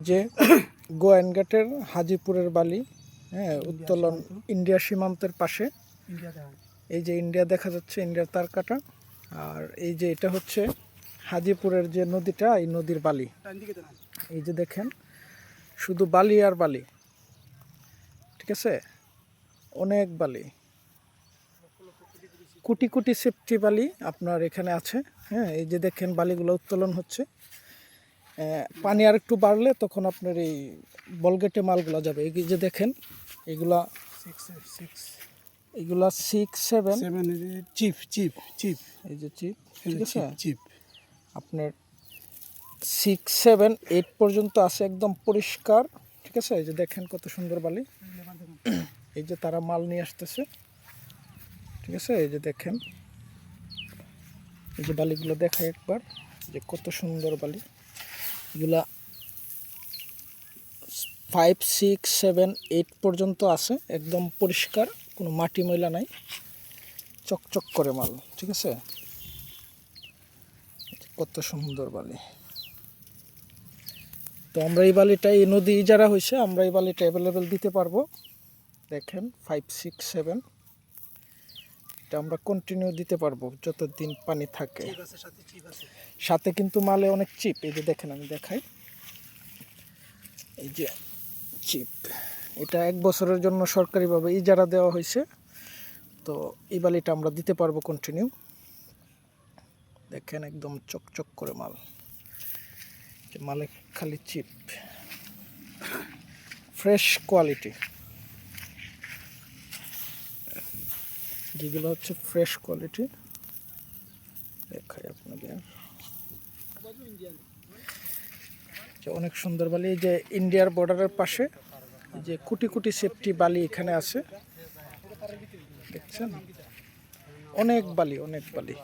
যে গোয়াইনঘাটের হাজিপুরের বালি, হ্যাঁ, উত্তোলন ইন্ডিয়া সীমান্তের পাশে। এই যে ইন্ডিয়া দেখা যাচ্ছে, ইন্ডিয়ার তার কাটা। আর এই যে এটা হচ্ছে হাজিপুরের যে নদীটা, এই নদীর বালি। এই যে দেখেন শুধু বালি আর বালি, ঠিক আছে, অনেক বালি, কোটি কোটি সেফটি বালি আপনার এখানে আছে। হ্যাঁ, এই যে দেখেন বালিগুলো উত্তোলন হচ্ছে। পানি আর একটু বাড়লে তখন আপনার এই বলগেটে মালগুলো যাবে। এই যে দেখেন এগুলা এগুলা 6-7 চিপ চিপ চিপ, এই যে চিপ, ঠিক আছে, চিপ আপনার 6-7-8 পর্যন্ত আছে, একদম পরিষ্কার, ঠিক আছে। এই যে দেখেন কত সুন্দর বালি। এই যে তারা মাল নিয়ে আসতেছে, ঠিক আছে। এই যে দেখেন এই যে বালিগুলো দেখায় একবার, যে কত সুন্দর বালি। এগুলা 5-6-7-8 পর্যন্ত আছে, একদম পরিষ্কার, কোনো মাটি ময়লা নাই, চকচক করে মাল, ঠিক আছে। কত সুন্দর বালি। তো আমরা এই বালিটা, এই নদী ইজারা হয়েছে, আমরা এই বালিটা অ্যাভেলেবেল দিতে পারবো। দেখেন 5-6-7 এটা আমরা কন্টিনিউ দিতে পারবো যতদিন পানি থাকে। সাথে কিন্তু মালে অনেক চিপ। এই যে দেখেন, আমি দেখাই, এই যে চিপ, এটা 1 বছরের জন্য সরকারিভাবে ইজারা দেওয়া হয়েছে। তো এই বালিটা আমরা দিতে পারবো কন্টিনিউ। দেখেন একদম চকচক করে মাল, যে মালে খালি চিপ, ফ্রেশ কোয়ালিটি, যেগুলো হচ্ছে ফ্রেশ কোয়ালিটি। দেখাই আপনাকে, অনেক সুন্দর বালি। এই যে ইন্ডিয়ার বর্ডারের পাশে যে কোটি কোটি সেফটি বালি এখানে আছে, দেখছেন, অনেক বালি, অনেক বালি।